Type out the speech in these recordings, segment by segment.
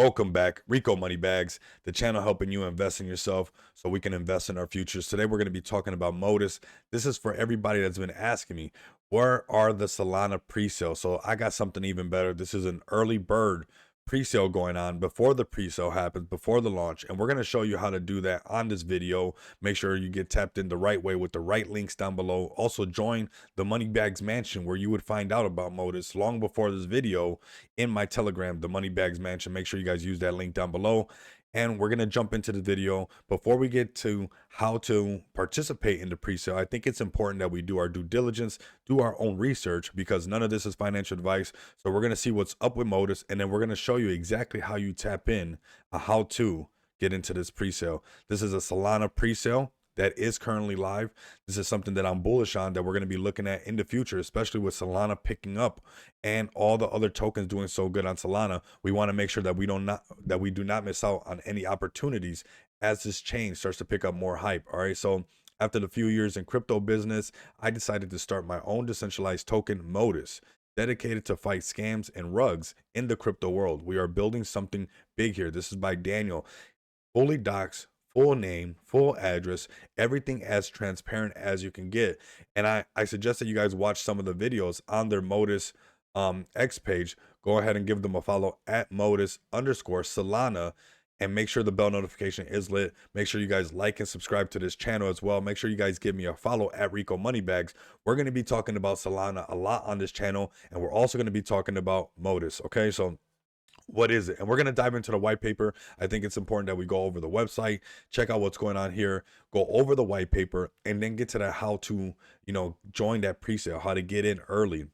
Welcome back, Rico Money Bags, the channel helping you invest in yourself so we can invest in our futures. Today we're going to be talking about MOTUS. This is for everybody that's been asking me, where are the Solana pre-sale? So I got something even better. This is an early bird pre-sale going on before the pre-sale happens, before the launch, and we're going to show you how to do that on this video. Make sure you get tapped in the right way with the right links down below. Also join the Money Bags Mansion, where you would find out about MOTUS long before this video in my Telegram, the Money Bags Mansion. Make sure you guys use that link down below. And we're going to jump into the video. Before we get to how to participate in the pre-sale, I think it's important that we do our due diligence, do our own research, because none of this is financial advice. So we're going to see what's up with MOTUS, and then we're going to show you exactly how you tap in, how to get into this pre-sale. This is a Solana pre-sale that is currently live. This is something that I'm bullish on, that we're going to be looking at in the future, especially with Solana picking up and all the other tokens doing so good on Solana. We want to make sure that we do not miss out on any opportunities as this chain starts to pick up more hype. All right, so after the few years in crypto business, I decided to start my own decentralized token, MOTUS, dedicated to fight scams and rugs in the crypto world. We are building something big here. This is by Daniel, fully docs, full name, full address, everything as transparent as you can get. And I suggest that you guys watch some of the videos on their MOTUS X page. Go ahead and give them a follow at MOTUS_Solana, and make sure the bell notification is lit. Make sure you guys like and subscribe to this channel as well. Make sure you guys give me a follow at Rico Moneybags. We're going to be talking about Solana a lot on this channel, and we're also going to be talking about MOTUS. Okay, so what is it? And we're going to dive into the white paper. I think it's important that we go over the website, check out what's going on here, go over the white paper, and then get to the how to, join that pre-sale, how to get in early.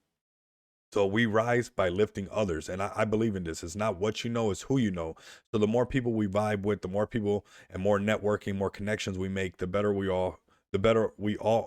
So we rise by lifting others. And I believe in this. It's not what you know, it's who you know. So the more people we vibe with, the more people and more networking, more connections we make, the better we all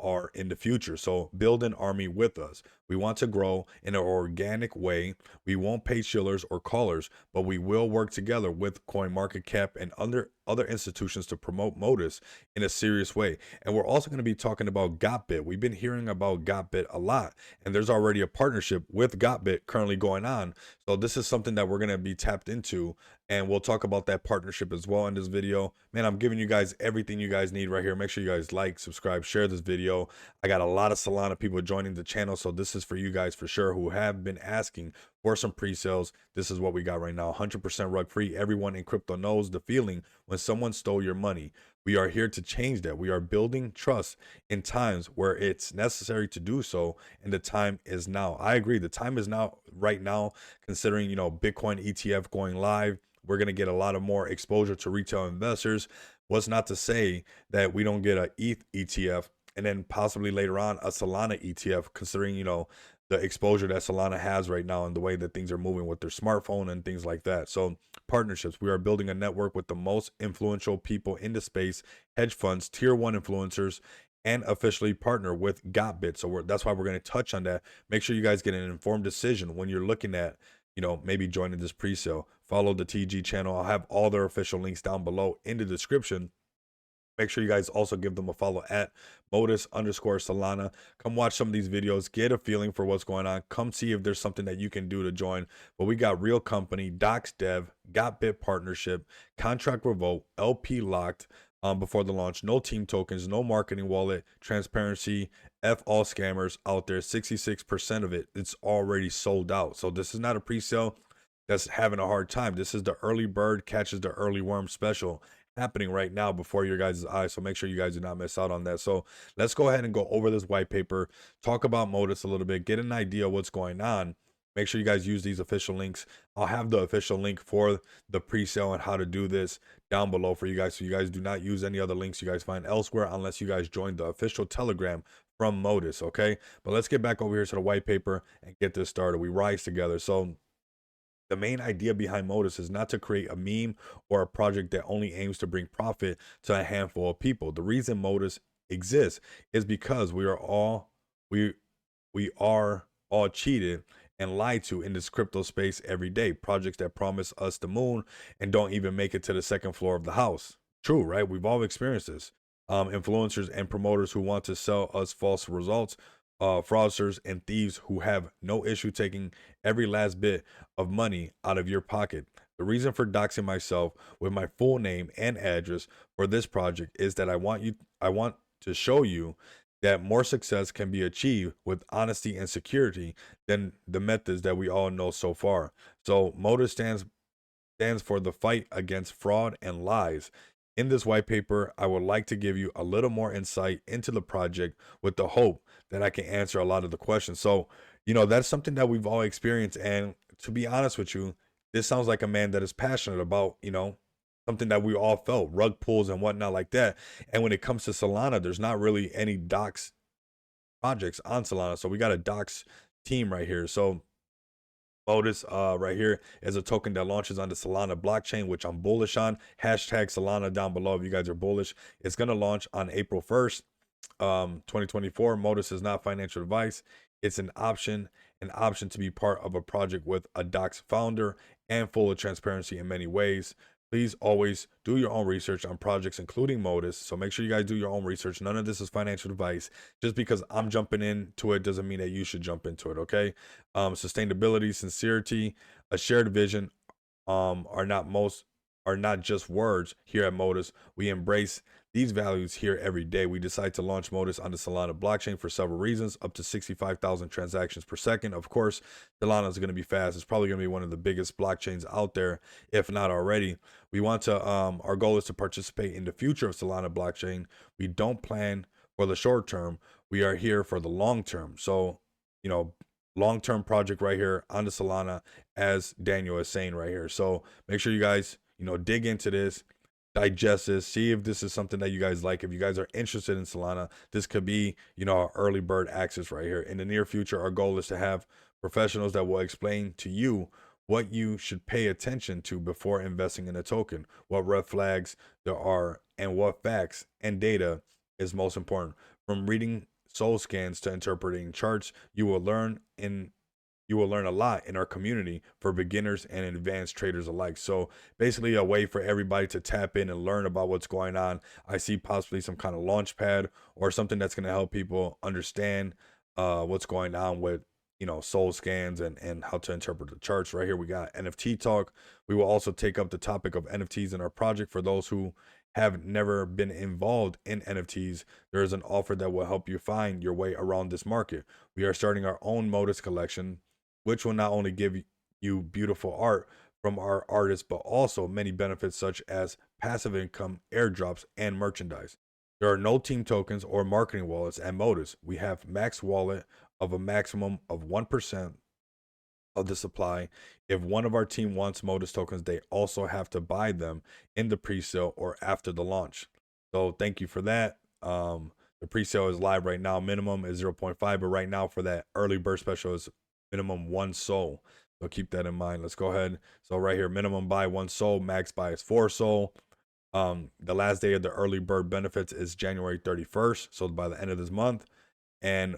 are in the future. So build an army with us. We want to grow in an organic way. We won't pay shillers or callers, but we will work together with CoinMarketCap and other institutions to promote MOTUS in a serious way. And we're also going to be talking about Gotbit. We've been hearing about Gotbit a lot, and there's already a partnership with Gotbit currently going on. So this is something that we're going to be tapped into, and we'll talk about that partnership as well in this video. Man, I'm giving you guys everything you guys need right here. Make sure you guys like, subscribe, share this video. I got a lot of Solana people joining the channel, so this is for you guys for sure who have been asking for some pre-sales. This is what we got right now, 100% rug free. Everyone in crypto knows the feeling when someone stole your money. We are here to change that. We are building trust in times where it's necessary to do so, and the time is now. I agree, the time is now, right now, considering Bitcoin ETF going live. We're going to get a lot of more exposure to retail investors. What's not to say that we don't get a ETH ETF, and then possibly later on a Solana ETF, considering the exposure that Solana has right now and the way that things are moving with their smartphone and things like that. So partnerships, we are building a network with the most influential people in the space, hedge funds, tier 1 influencers, and officially partner with Gotbit. So that's why we're going to touch on that. Make sure you guys get an informed decision when you're looking at maybe joining this pre-sale. Follow the TG channel. I'll have all their official links down below in the description. Make sure you guys also give them a follow at MOTUS_Solana. Come watch some of these videos, get a feeling for what's going on. Come see if there's something that you can do to join. But we got real company, docs dev, Gotbit partnership, contract revolt, LP locked before the launch, no team tokens, no marketing wallet, transparency, F all scammers out there. 66% of it's already sold out. So this is not a pre-sale that's having a hard time. This is the early bird catches the early worm special happening right now before your guys' eyes. So make sure you guys do not miss out on that. So let's go ahead and go over this white paper, talk about MOTUS a little bit, get an idea of what's going on. Make sure you guys use these official links. I'll have the official link for the pre-sale and how to do this down below for you guys, so you guys do not use any other links you guys find elsewhere unless you guys join the official Telegram from MOTUS. Okay, but let's get back over here to the white paper and get this started. We rise together. So the main idea behind MOTUS is not to create a meme or a project that only aims to bring profit to a handful of people. The reason MOTUS exists is because we are all cheated and lied to in this crypto space every day. Projects that promise us the moon and don't even make it to the second floor of the house. True, right? We've all experienced this. Influencers and promoters who want to sell us false results, fraudsters and thieves who have no issue taking every last bit of money out of your pocket. The reason for doxing myself with my full name and address for this project is that I want to show you that more success can be achieved with honesty and security than the methods that we all know so far. So MOTUS stands for the fight against fraud and lies. In this white paper, I would like to give you a little more insight into the project with the hope that I can answer a lot of the questions. So, that's something that we've all experienced. And to be honest with you, this sounds like a man that is passionate about, something that we all felt, rug pulls and whatnot like that. And when it comes to Solana, there's not really any docs projects on Solana. So we got a docs team right here. So MOTUS right here is a token that launches on the Solana blockchain, which I'm bullish on. Hashtag Solana down below if you guys are bullish. It's going to launch on April 1st, 2024. MOTUS is not financial advice. It's an option to be part of a project with a Docs founder and full of transparency in many ways. Please always do your own research on projects, including MOTUS. So make sure you guys do your own research. None of this is financial advice. Just because I'm jumping into it doesn't mean that you should jump into it, okay? Sustainability, sincerity, a shared vision are not just words here at MOTUS. We embrace these values here every day. We decide to launch MOTUS on the Solana blockchain for several reasons, up to 65,000 transactions per second. Of course, Solana is going to be fast. It's probably going to be one of the biggest blockchains out there, if not already. We want to, our goal is to participate in the future of Solana blockchain. We don't plan for the short term. We are here for the long term. So, long-term project right here on the Solana, as Daniel is saying right here. So make sure you guys, dig into this, digest this, see if this is something that you guys like. If you guys are interested in Solana, this could be, our early bird access right here. In the near future, our goal is to have professionals that will explain to you what you should pay attention to before investing in a token, what red flags there are, and what facts and data is most important. From reading soul scans to interpreting charts, you will learn a lot in our community for beginners and advanced traders alike. So basically a way for everybody to tap in and learn about what's going on. I see possibly some kind of launch pad or something that's going to help people understand what's going on with soul scans and how to interpret the charts. Right here we got NFT talk. We will also take up the topic of NFTs in our project. For those who have never been involved in NFTs, there is an offer that will help you find your way around this market. We are starting our own MOTUS collection, which will not only give you beautiful art from our artists, but also many benefits such as passive income, airdrops, and merchandise. There are no team tokens or marketing wallets at MOTUS. We have max wallet of a maximum of 1% of the supply. If one of our team wants MOTUS tokens, they also have to buy them in the pre-sale or after the launch. So thank you for that. The pre-sale is live right now. Minimum is 0.5, but right now for that early bird special is minimum 1 soul. So keep that in mind. Let's go ahead. So right here, minimum buy 1 soul, max buy is 4 soul. The last day of the early bird benefits is January 31st. So by the end of this month. And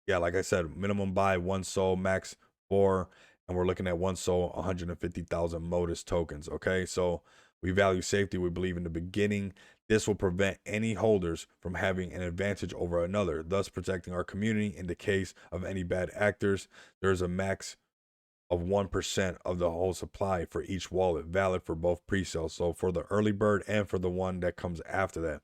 yeah, like I said, minimum buy 1 soul, max 4, and we're looking at 1 soul, 150,000 MOTUS tokens. Okay, so we value safety. We believe in the beginning this will prevent any holders from having an advantage over another, thus protecting our community in the case of any bad actors. There's a max of 1% of the whole supply for each wallet, valid for both pre-sales. So for the early bird and for the one that comes after that,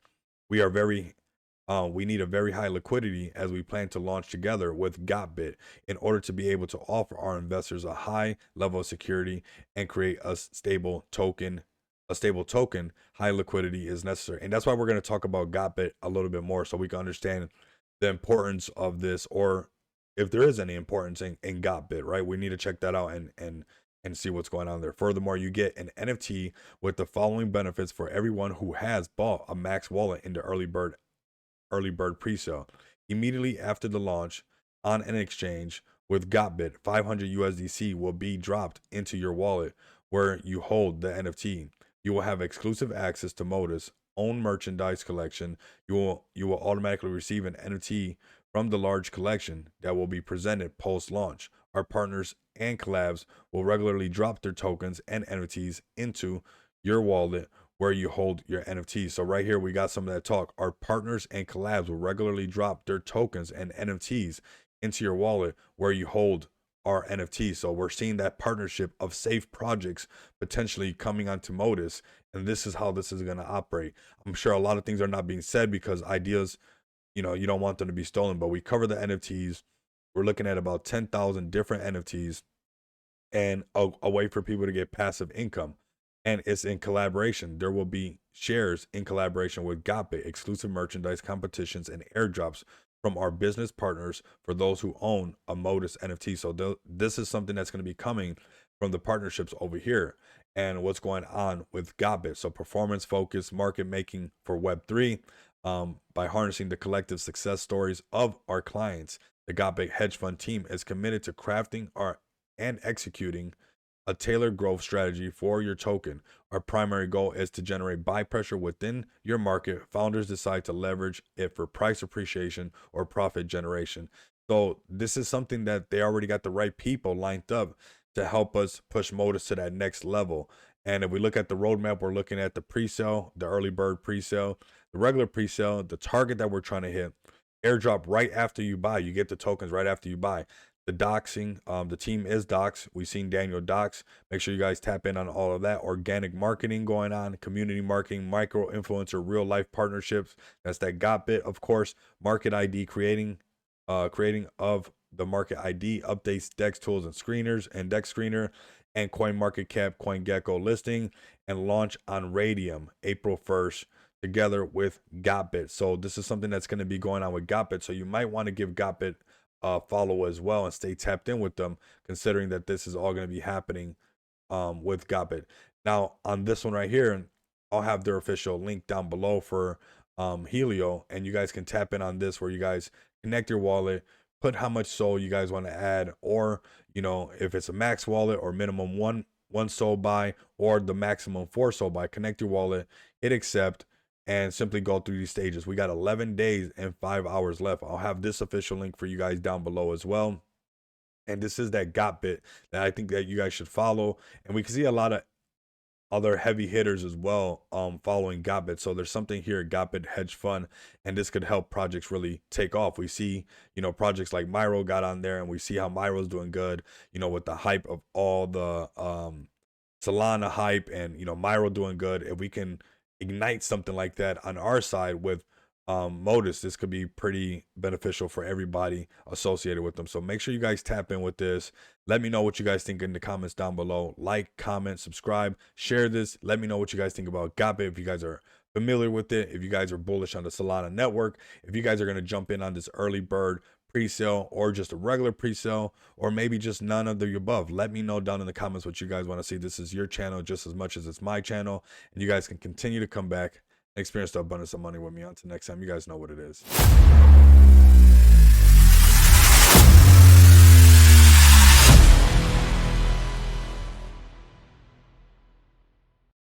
we need a very high liquidity as we plan to launch together with GotBit in order to be able to offer our investors a high level of security and create a stable token. High liquidity is necessary. And that's why we're going to talk about GotBit a little bit more so we can understand the importance of this, or if there is any importance in GotBit, right? We need to check that out and see what's going on there. Furthermore, you get an NFT with the following benefits for everyone who has bought a max wallet in the early bird pre-sale. Immediately after the launch on an exchange with GotBit, 500 USDC will be dropped into your wallet where you hold the NFT. You will have exclusive access to MOTUS own merchandise collection. You will automatically receive an NFT from the large collection that will be presented post-launch. Our partners and collabs will regularly drop their tokens and NFTs into your wallet where you hold your NFTs. So right here, we got some of that talk. Our partners and collabs will regularly drop their tokens and NFTs into your wallet where you hold our NFTs. So we're seeing that partnership of safe projects potentially coming onto MOTUS, and this is how this is going to operate. I'm sure a lot of things are not being said because ideas, you know, you don't want them to be stolen, but we cover the NFTs. We're looking at about 10,000 different NFTs and a way for people to get passive income. And it's in collaboration. There will be shares in collaboration with Gotbit, exclusive merchandise competitions, and airdrops from our business partners for those who own a MOTUS NFT. So this is something that's going to be coming from the partnerships over here and what's going on with Gotbit. So performance focused market making for Web3 by harnessing the collective success stories of our clients. The Gotbit hedge fund team is committed to crafting and executing a tailored growth strategy for your token. Our primary goal is to generate buy pressure within your market. Founders decide to leverage it for price appreciation or profit generation. So this is something that they already got the right people lined up to help us push MOTUS to that next level. And if we look at the roadmap, we're looking at the pre-sale, the early bird pre-sale, the regular pre-sale, the target that we're trying to hit, airdrop right after you buy. You get the tokens right after you buy. The doxing, the team is doxed. We've seen Daniel dox. Make sure you guys tap in on all of that. Organic marketing going on, community marketing, micro influencer, real life partnerships. That's that Gotbit, of course. Market ID creating of the market ID, updates, DEX tools and screeners, and DEX screener, and CoinMarketCap, CoinGecko listing, and launch on Radium April 1st. Together with Gotbit. So this is something that's going to be going on with Gotbit. So you might want to give Gotbit follow as well and stay tapped in with them, considering that this is all going to be happening with Gotbit. Now on this one right here, I'll have their official link down below for Helio, and you guys can tap in on this where you guys connect your wallet, put how much SOL you guys want to add, or you know, if it's a max wallet or minimum one SOL buy or the maximum 4 SOL buy, connect your wallet, hit accept, and simply go through these stages. We got 11 days and 5 hours left. I'll have this official link for you guys down below as well. And this is that Gotbit that I think that you guys should follow. And we can see a lot of other heavy hitters as well following Gotbit. So there's something here at Gotbit Hedge Fund, and this could help projects really take off. We see, you know, projects like Myro got on there, and we see how Myro's doing good, you know, with the hype of all the Solana hype and, you know, Myro doing good. If we can ignite something like that on our side with MOTUS, this could be pretty beneficial for everybody associated with them. So make sure you guys tap in with this. Let me know what you guys think in the comments down below. Like, comment, subscribe, share this. Let me know what you guys think about Gotbit. If you guys are familiar with it, if you guys are bullish on the Solana network, if you guys are going to jump in on this early bird pre-sale or just a regular pre-sale, or maybe just none of the above. Let me know down in the comments what you guys want to see. This is your channel just as much as it's my channel, and you guys can continue to come back and experience the abundance of money with me. Until next time, you guys know what it is.